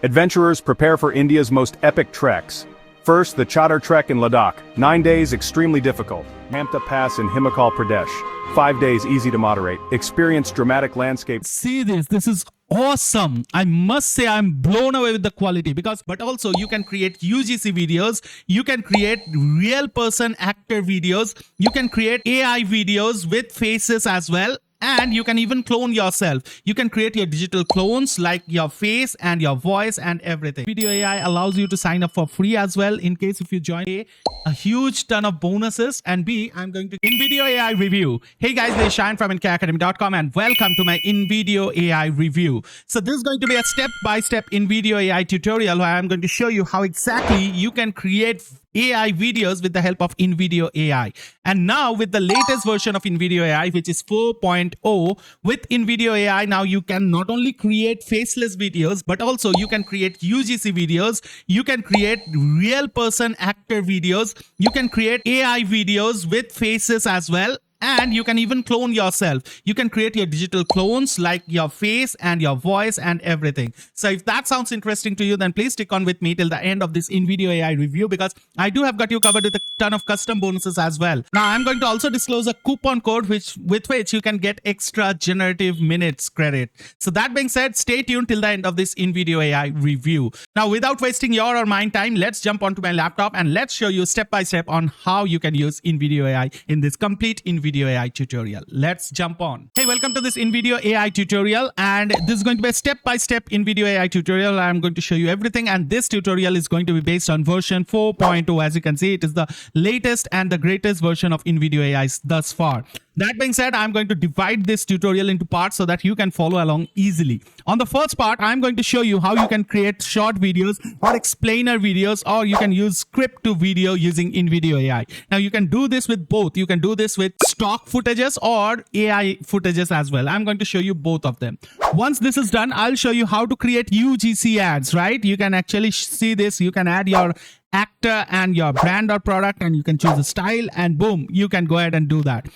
Adventurers, prepare for India's most epic treks. First, the Chadar Trek in Ladakh. 9 days, extremely difficult. Hamta Pass in Himachal Pradesh. 5 days, easy to moderate. Experience dramatic landscape. See this is awesome. I must say I'm blown away with the quality but also you can create UGC videos, you can create real person actor videos, you can create AI videos with faces as well. And you can even clone yourself. You can create your digital clones like your face and your voice and everything. Video AI allows you to sign up for free as well in case if you join a huge ton of bonuses. And B, I'm going to InVideo AI review. Hey guys, this is Shine from InKacademy.com and welcome to my InVideo AI review. So this is going to be a step-by-step InVideo AI tutorial where I'm going to show you how exactly you can create AI videos with the help of InVideo AI. And now with the latest version of InVideo AI, which is 4.0, with InVideo AI, now you can not only create faceless videos, but also you can create UGC videos, you can create real person actor videos, you can create AI videos with faces as well. And you can even clone yourself. You can create your digital clones like your face and your voice and everything. So if that sounds interesting to you, then please stick on with me till the end of this InVideo AI review because I do have got you covered with a ton of custom bonuses as well. Now I'm going to also disclose a coupon code with which you can get extra generative minutes credit. So that being said, stay tuned till the end of this InVideo AI review. Now without wasting your or mine time, let's jump onto my laptop and let's show you step by step on how you can use InVideo AI in this complete InVideo AI tutorial. Let's jump on. Hey, welcome to this InVideo AI tutorial, and this is going to be a step-by-step InVideo AI tutorial. I'm going to show you everything, and this tutorial is going to be based on version 4.0. As you can see, it is the latest and the greatest version of InVideo AI thus far. That being said, I'm going to divide this tutorial into parts so that you can follow along easily. On the first part, I'm going to show you how you can create short videos or explainer videos, or you can use script to video using InVideo AI. Now you can do this with both. You can do this with stock footages or AI footages as well. I'm going to show you both of them. Once this is done, I'll show you how to create UGC ads, right? You can actually see this. You can add your actor and your brand or product, and you can choose a style, and boom, you can go ahead and do that.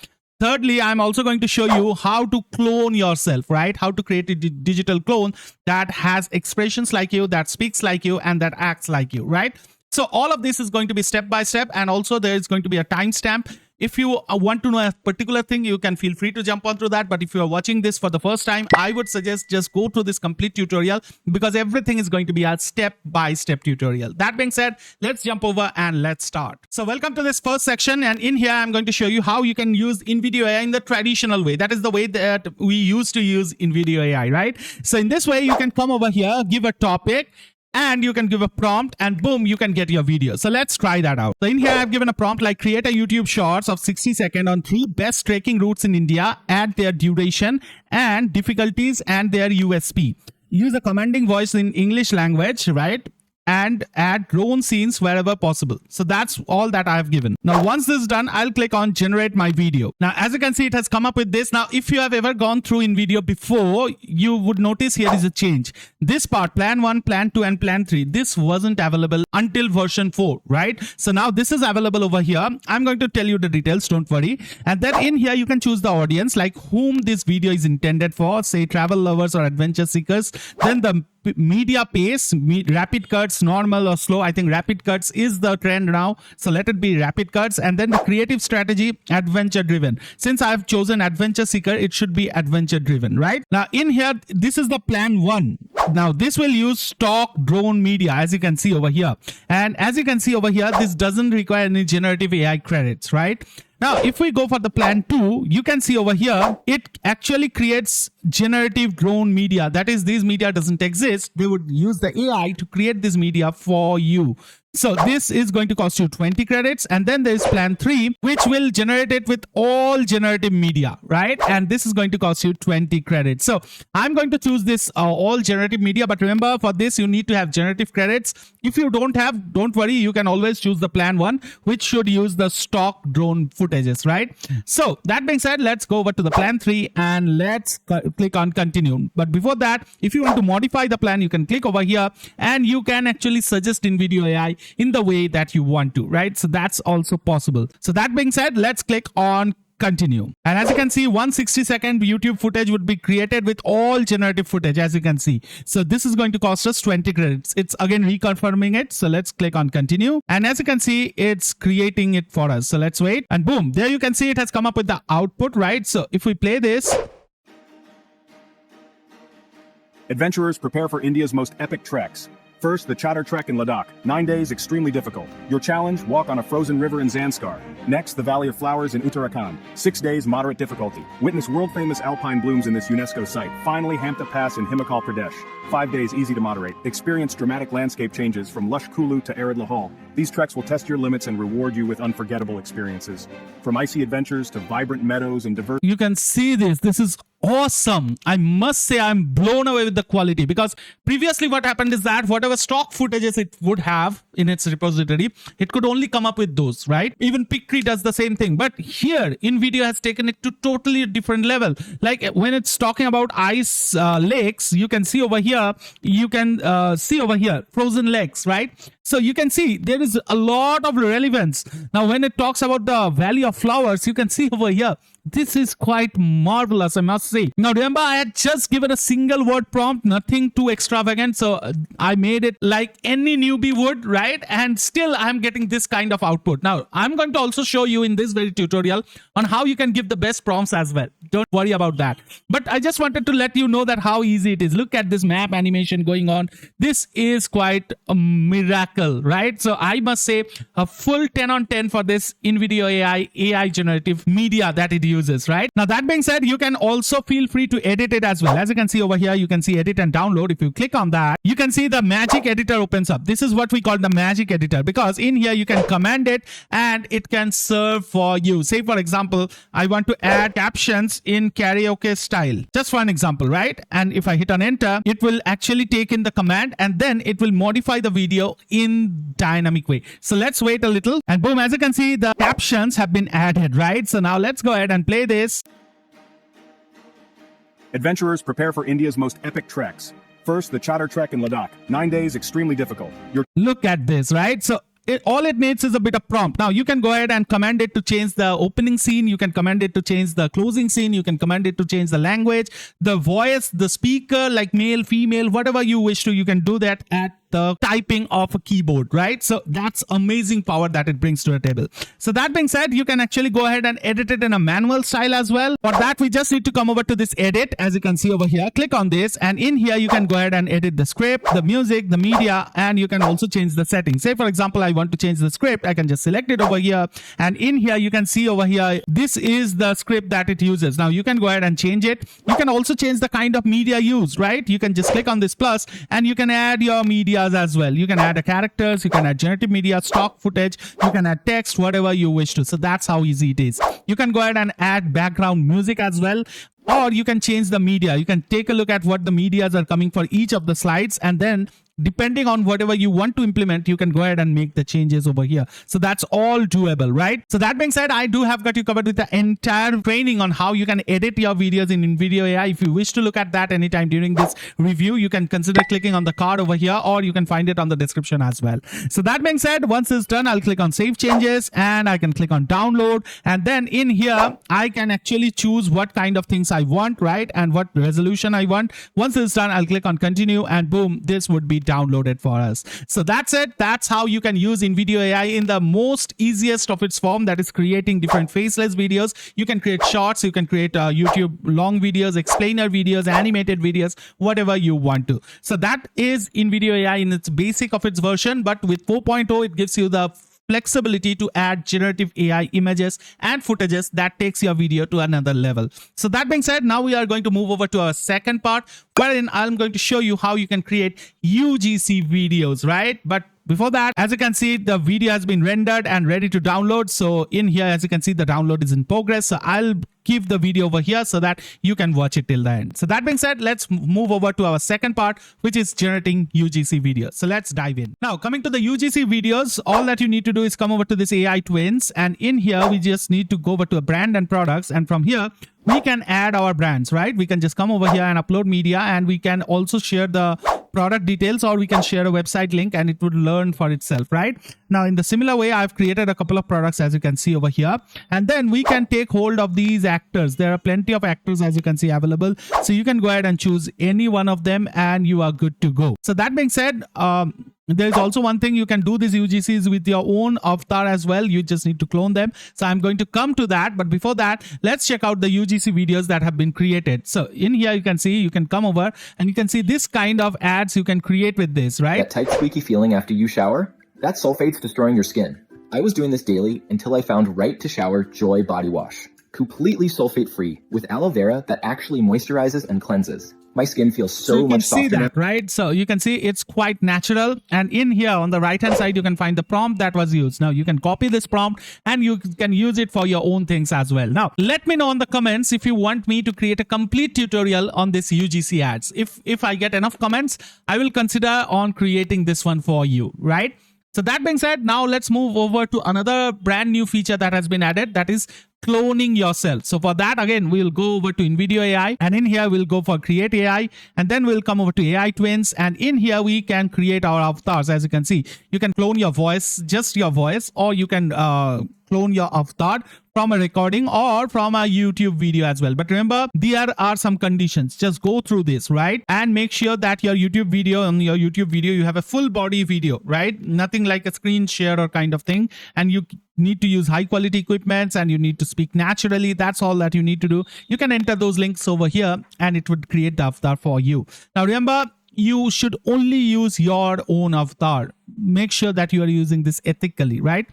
Thirdly, I'm also going to show you how to clone yourself, right? How to create a digital clone that has expressions like you, that speaks like you, and that acts like you, right? So all of this is going to be step by step, and also there is going to be a timestamp. If you want to know a particular thing, you can feel free to jump on through that. But if you are watching this for the first time, I would suggest just go through this complete tutorial because everything is going to be a step-by-step tutorial. That being said, let's jump over and let's start. So welcome to this first section. And in here, I'm going to show you how you can use InVideo AI in the traditional way. That is the way that we used to use InVideo AI, right? So in this way, you can come over here, give a topic, and you can give a prompt, and boom, you can get your video. So let's try that out. So in here, I've given a prompt like create a YouTube shorts of 60 seconds on 3 best trekking routes in India, add their duration and difficulties and their USP. Use a commanding voice in English language, right? And add drone scenes wherever possible. So that's all that I have given. Now, once this is done, I'll click on generate my video. Now, as you can see, it has come up with this. Now, if you have ever gone through InVideo before, you would notice here is a change. This part, plan 1, plan 2, and plan 3, this wasn't available until version 4, right? So now this is available over here. I'm going to tell you the details, don't worry. And then in here, you can choose the audience, like whom this video is intended for, say travel lovers or adventure seekers. Then the media pace, rapid cuts, normal or slow. I think rapid cuts is the trend now, so let it be rapid cuts. And then the creative strategy, adventure driven. Since I've chosen adventure seeker, it should be adventure driven, right? Now in here, this is the plan 1. Now this will use stock drone media, as you can see over here. And as you can see over here, this doesn't require any generative AI credits, right? Now, if we go for the plan 2, you can see over here, it actually creates generative drone media. That is, this media doesn't exist. They would use the AI to create this media for you. So this is going to cost you 20 credits. And then there's plan 3, which will generate it with all generative media, right? And this is going to cost you 20 credits. So I'm going to choose this all generative media. But remember, for this, you need to have generative credits. If you don't have, don't worry. You can always choose the plan 1, which should use the stock drone footages, right? So that being said, let's go over to the plan 3 and let's click on continue. But before that, if you want to modify the plan, you can click over here and you can actually suggest InVideo AI in the way that you want to, right? So that's also possible. So that being said, let's click on continue. And as you can see, 160-second YouTube footage would be created with all generative footage, as you can see. So this is going to cost us 20 credits. It's again reconfirming it. So let's click on continue. And as you can see, it's creating it for us. So let's wait. And boom, there you can see it has come up with the output, right? So if we play this, Adventurers prepare for India's most epic treks. First, the Chadar Trek in Ladakh. 9 days, extremely difficult. Your challenge, walk on a frozen river in Zanskar. Next, the Valley of Flowers in Uttarakhand. 6 days, moderate difficulty. Witness world-famous alpine blooms in this UNESCO site. Finally, Hamta Pass in Himachal Pradesh. 5 days, easy to moderate. Experience dramatic landscape changes from lush Kulu to arid Lahore. These treks will test your limits and reward you with unforgettable experiences. From icy adventures to vibrant meadows and diverse... You can see this. This is awesome. I must say I'm blown away with the quality, because previously what happened is that whatever stock footages it would have in its repository, it could only come up with those, right? Even Pictree does the same thing. But here, InVideo has taken it to totally different level. Like when it's talking about ice lakes, you can see over here, frozen lakes, right? So you can see there is a lot of relevance. Now, when it talks about the Valley of Flowers, you can see over here, this is quite marvelous, I must say. Now, remember, I had just given a single word prompt, nothing too extravagant. So I made it like any newbie would, right? And still I'm getting this kind of output. Now, I'm going to also show you in this very tutorial on how you can give the best prompts as well. Don't worry about that. But I just wanted to let you know that how easy it is. Look at this map animation going on. This is quite a miracle, right? So I must say a full 10 on 10 for this InVideo AI generative media that it uses, right? Now, that being said, you can also feel free to edit it as well. As you can see over here, you can see edit and download. If you click on that, you can see the magic editor opens up. This is what we call the magic editor, because in here you can command it and it can serve for you. Say, for example, I want to add captions in karaoke style. Just for an example, right? And if I hit on enter, it will actually take in the command and then it will modify the video in dynamic way. So let's wait a little and boom, as you can see, the captions have been added, right? So now let's go ahead and play this. Adventurers prepare for India's most epic treks. First, the Chadar Trek in Ladakh. 9 days, extremely difficult. Look at this, right? So all it needs is a bit of prompt. Now you can go ahead and command it to change the opening scene. You can command it to change the closing scene. You can command it to change the language, the voice, the speaker, like male, female, whatever you wish to. You can do that at the typing of a keyboard, right? So that's amazing power that it brings to a table. So that being said, you can actually go ahead and edit it in a manual style as well. For that, we just need to come over to this edit, as you can see over here. Click on this, and in here you can go ahead and edit the script, the music, the media, and you can also change the settings. Say, for example, I want to change the script. I can just select it over here, and in here you can see over here, this is the script that it uses. Now you can go ahead and change it. You can also change the kind of media used, right? You can just click on this plus and you can add your media as well. You can add characters, you can add generative media, stock footage, you can add text, whatever you wish to. So that's how easy it is. You can go ahead and add background music as well, or you can change the media. You can take a look at what the medias are coming for each of the slides, and then depending on whatever you want to implement, you can go ahead and make the changes over here. So that's all doable, right? So that being said, I do have got you covered with the entire training on how you can edit your videos in InVideo AI. If you wish to look at that anytime during this review, you can consider clicking on the card over here, or you can find it on the description as well. So that being said, once it's done, I'll click on save changes and I can click on download. And then in here, I can actually choose what kind of things I want, right? And what resolution I want. Once it's done, I'll click on continue and boom, this would be downloaded for us. So that's it. That's how you can use InVideo AI in the most easiest of its form, that is creating different faceless videos. You can create shorts, you can create YouTube long videos, explainer videos, animated videos, whatever you want to. So that is InVideo AI in its basic of its version, but with 4.0 it gives you the flexibility to add generative AI images and footages that takes your video to another level. So that being said, now we are going to move over to our second part, wherein I'm going to show you how you can create UGC videos, right? But before that, as you can see, the video has been rendered and ready to download. So in here, as you can see, the download is in progress. So I'll keep the video over here so that you can watch it till the end. So that being said, let's move over to our second part, which is generating UGC videos. So let's dive in. Now, coming to the UGC videos, all that you need to do is come over to this AI twins. And in here, we just need to go over to a brand and products. And from here, we can add our brands, right? We can just come over here and upload media, and we can also share the product details, or we can share a website link and it would learn for itself, right? Now, in the similar way, I've created a couple of products, as you can see over here, and then we can take hold of these actors. There are plenty of actors, as you can see, available. So you can go ahead and choose any one of them and you are good to go. So that being said, there's also one thing, you can do these UGCs with your own avatar as well. You just need to clone them. So I'm going to come to that. But before that, let's check out the UGC videos that have been created. So in here, you can see, you can come over and you can see this kind of ads you can create with this, right? That tight, squeaky feeling after you shower? That sulfate's destroying your skin. I was doing this daily until I found Right to Shower Joy Body Wash. Completely sulfate-free with aloe vera that actually moisturizes and cleanses. My skin feels so much softer. You can see that, right? So you can see it's quite natural. And in here on the right-hand side, you can find the prompt that was used. Now you can copy this prompt and you can use it for your own things as well. Now, let me know in the comments if you want me to create a complete tutorial on this UGC ads. If I get enough comments, I will consider on creating this one for you, right? So that being said, now let's move over to another brand new feature that has been added, that is cloning yourself. So for that, again, we'll go over to InVideo AI, and in here we'll go for Create AI, and then we'll come over to AI Twins, and in here we can create our avatars. As you can see, you can clone your voice, just your voice, or you can clone your avatar from a recording or from a YouTube video as well. But remember, there are some conditions. Just go through this, right? And make sure that your YouTube video, you have a full body video, right? Nothing like a screen share or kind of thing. And you need to use high quality equipments and you need to speak naturally. That's all that you need to do. You can enter those links over here and it would create the avatar for you. Now remember, you should only use your own avatar. Make sure that you are using this ethically, right?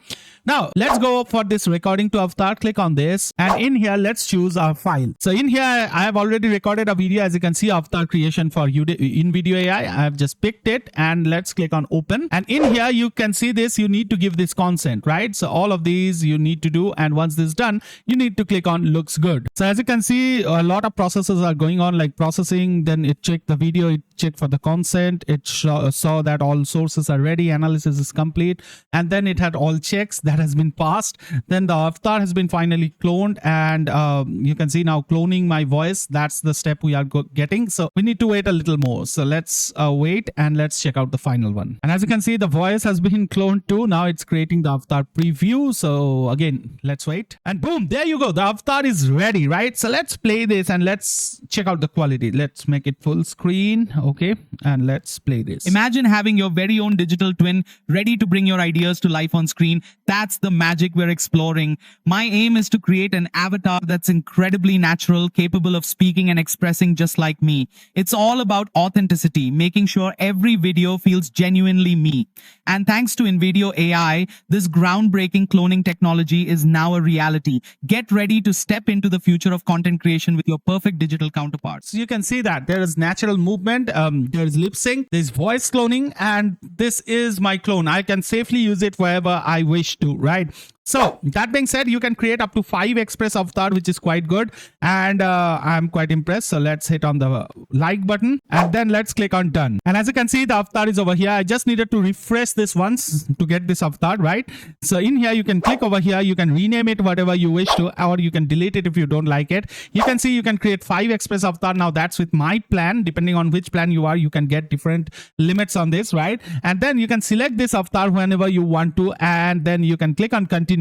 Now, let's go for this recording to avatar. Click on this. And in here, let's choose our file. So in here, I have already recorded a video. As you can see, avatar creation for InVideo AI. I have just picked it and let's click on open. And in here, you can see this. You need to give this consent, right? So all of these you need to do. And once this is done, you need to click on looks good. So as you can see, a lot of processes are going on, like processing. Then it checked the video. It checked for the consent. It saw that all sources are ready. Analysis is complete, and then it had all checks that has been passed. Then the avatar has been finally cloned, and you can see now cloning my voice. That's the step we are getting. So we need to wait a little more. So let's wait and let's check out the final one. And as you can see, the voice has been cloned too. Now it's creating the avatar preview. So again, let's wait, and boom, there you go. The avatar is ready, right? So let's play this and let's check out the quality. Let's make it full screen. Okay, and let's play this. Imagine having your very own digital twin ready to bring your ideas to life on screen. That's the magic we're exploring. My aim is to create an avatar that's incredibly natural, capable of speaking and expressing just like me. It's all about authenticity, making sure every video feels genuinely me. And thanks to InVideo AI, this groundbreaking cloning technology is now a reality. Get ready to step into the future of content creation with your perfect digital counterparts. So you can see that there is natural movement, there is lip sync, there's voice cloning, and this is my clone. I can safely use it wherever I wish to, right? So that being said, you can create up to 5 express avatar, which is quite good. And I'm quite impressed. So let's hit on the like button and then let's click on done. And as you can see, the avatar is over here. I just needed to refresh this once to get this avatar, right? So in here, you can click over here. You can rename it whatever you wish to, or you can delete it if you don't like it. You can see you can create 5 express avatar. Now that's with my plan. Depending on which plan you are, you can get different limits on this, right? And then you can select this avatar whenever you want to, and then you can click on continue.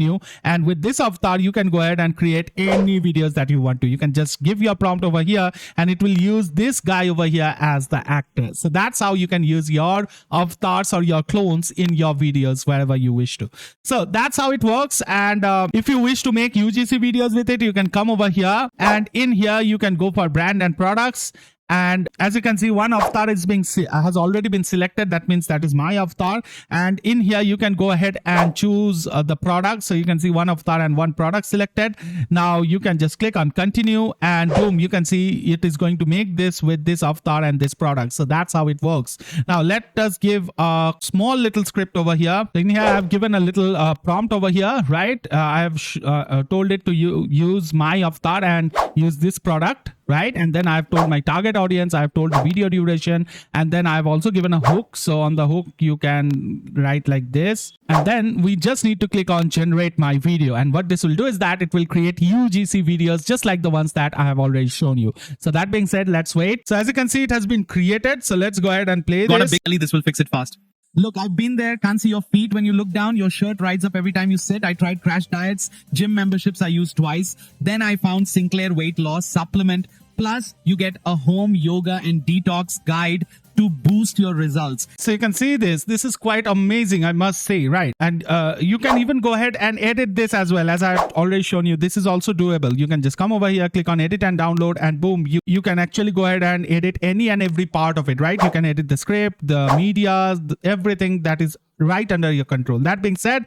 And with this avatar, you can go ahead and create any videos that you want to. You can just give your prompt over here and it will use this guy over here as the actor. So that's how you can use your avatars or your clones in your videos wherever you wish to. So that's how it works. And if you wish to make UGC videos with it, you can come over here, and in here you can go for brand and products. And as you can see, one avatar is has already been selected. That means that is my avatar. And in here, you can go ahead and choose the product. So you can see one avatar and one product selected. Now you can just click on continue and boom, you can see it is going to make this with this avatar and this product. So that's how it works. Now let us give a small little script over here. In here, I have given a little prompt over here, right? I have told it to use my avatar and use this product, right? And then I've told my target audience, I've told the video duration, and then I've also given a hook. So on the hook, you can write like this. And then we just need to click on generate my video. And what this will do is that it will create UGC videos just like the ones that I have already shown you. So that being said, let's wait. So as you can see, it has been created. So let's go ahead and play Got a this. big belly, this will fix it fast. Look, I've been there. Can't see your feet when you look down. Your shirt rides up every time you sit. I tried crash diets, gym memberships I used twice. Then I found Sinclair weight loss supplement. Plus, you get a home yoga and detox guide to boost your results. So you can see this. This is quite amazing, I must say, right? And you can even go ahead and edit this as well. As I've already shown you, this is also doable. You can just come over here, click on edit and download, and boom, you can actually go ahead and edit any and every part of it, right? You can edit the script, the media, everything that is right under your control. That being said,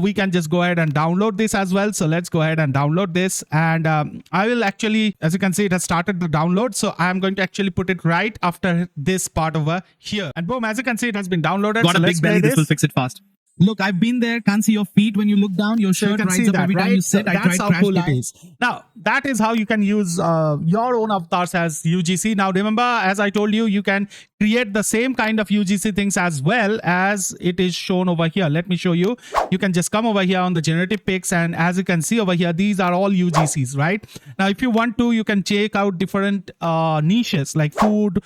we can just go ahead and download this as well. So let's go ahead and download this. And I will actually, as you can see, it has started the download. So I'm going to actually put it right after this part over here. And boom, as you can see, it has been downloaded. Got so a let's big belly, play this will fix it fast. Look, I've been there. Can't see your feet when you look down. Your So you shirt can rides see up that, every time right? you sit. So I that's tried how crash cool it diets. is. Now, that is how you can use your own avatars as UGC. Now, remember, as I told you, you can create the same kind of UGC things as well as it is shown over here. Let me show you. You can just come over here on the generative pics, and as you can see over here, these are all UGCs, right? Now, if you want to, you can check out different niches like food,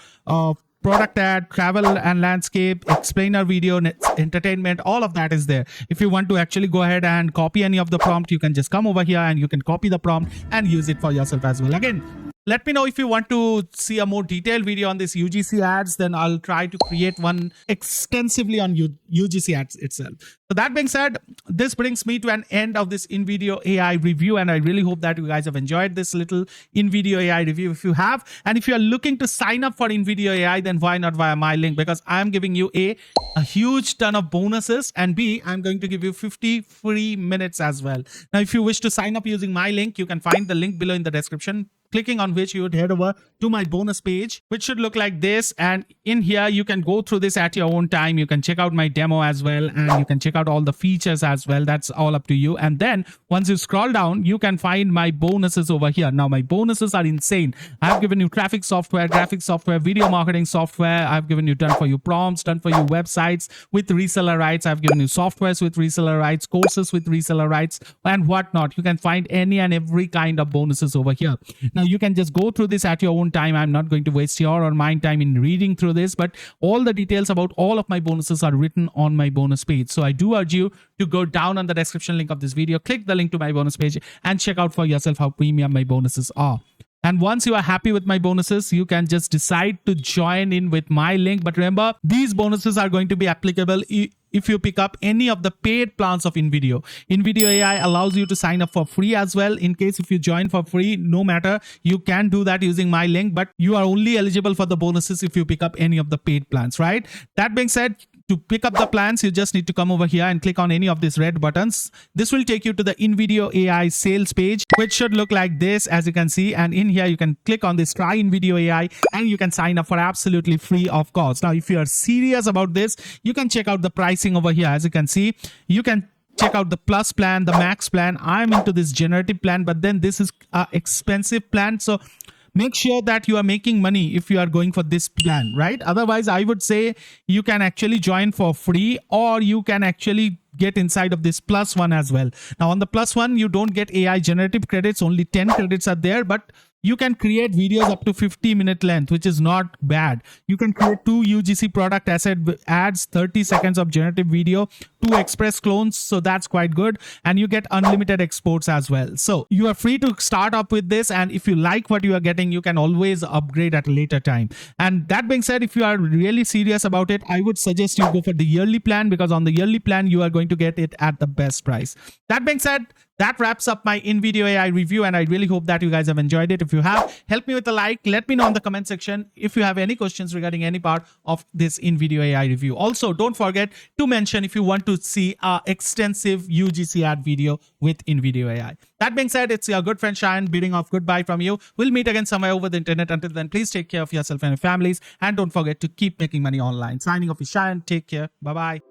product ad, travel and landscape, explainer video, entertainment, all of that is there. If you want to actually go ahead and copy any of the prompt, you can just come over here and you can copy the prompt and use it for yourself as well. Again, let me know if you want to see a more detailed video on this UGC ads, then I'll try to create one extensively on UGC ads itself. So that being said, this brings me to an end of this InVideo AI review, and I really hope that you guys have enjoyed this little InVideo AI review. If you have, and if you are looking to sign up for InVideo AI, then why not via my link? Because I'm giving you a huge ton of bonuses, and B, I'm going to give you 50 free minutes as well. Now, if you wish to sign up using my link, you can find the link below in the description, clicking on which you would head over to my bonus page, which should look like this. And in here, you can go through this at your own time. You can check out my demo as well, and you can check out all the features as well. That's all up to you. And then once you scroll down, you can find my bonuses over here. Now, my bonuses are insane. I've given you traffic software, graphic software, video marketing software. I've given you done for you prompts, done for you websites with reseller rights. I've given you softwares with reseller rights, courses with reseller rights, and whatnot. You can find any and every kind of bonuses over here. Now, you can just go through this at your own time. I'm not going to waste your or my time in reading through this, but all the details about all of my bonuses are written on my bonus page. So I do urge you to go down on the description link of this video, click the link to my bonus page, and check out for yourself how premium my bonuses are. And once you are happy with my bonuses, you can just decide to join in with my link. But remember, these bonuses are going to be applicable if you pick up any of the paid plans of InVideo. InVideo AI allows you to sign up for free as well. In case if you join for free, no matter, you can do that using my link, but you are only eligible for the bonuses if you pick up any of the paid plans, right? That being said, to pick up the plans, you just need to come over here and click on any of these red buttons. This will take you to the InVideo AI sales page, which should look like this, as you can see. And in here, you can click on this try InVideo AI and you can sign up for absolutely free of cost. Now, if you are serious about this, you can check out the pricing over here. As you can see, you can check out the plus plan, the max plan. I'm into this generative plan, but then this is an expensive plan. So make sure that you are making money if you are going for this plan, right? Otherwise, I would say you can actually join for free, or you can actually get inside of this plus one as well. Now, on the plus one, you don't get AI generative credits. Only 10 credits are there, but you can create videos up to 50-minute length, which is not bad. You can create 2 UGC product asset ads, 30 seconds of generative video, 2 express clones. So that's quite good. And you get unlimited exports as well. So you are free to start up with this. And if you like what you are getting, you can always upgrade at a later time. And that being said, if you are really serious about it, I would suggest you go for the yearly plan, because on the yearly plan, you are going to get it at the best price. That being said, that wraps up my InVideo AI review, and I really hope that you guys have enjoyed it. If you have, help me with a like. Let me know in the comment section if you have any questions regarding any part of this InVideo AI review. Also, don't forget to mention if you want to see an extensive UGC ad video with InVideo AI. That being said, it's your good friend Shayan bidding off goodbye from you. We'll meet again somewhere over the internet. Until then, please take care of yourself and your families, and don't forget to keep making money online. Signing off is Shayan. Take care. Bye-bye.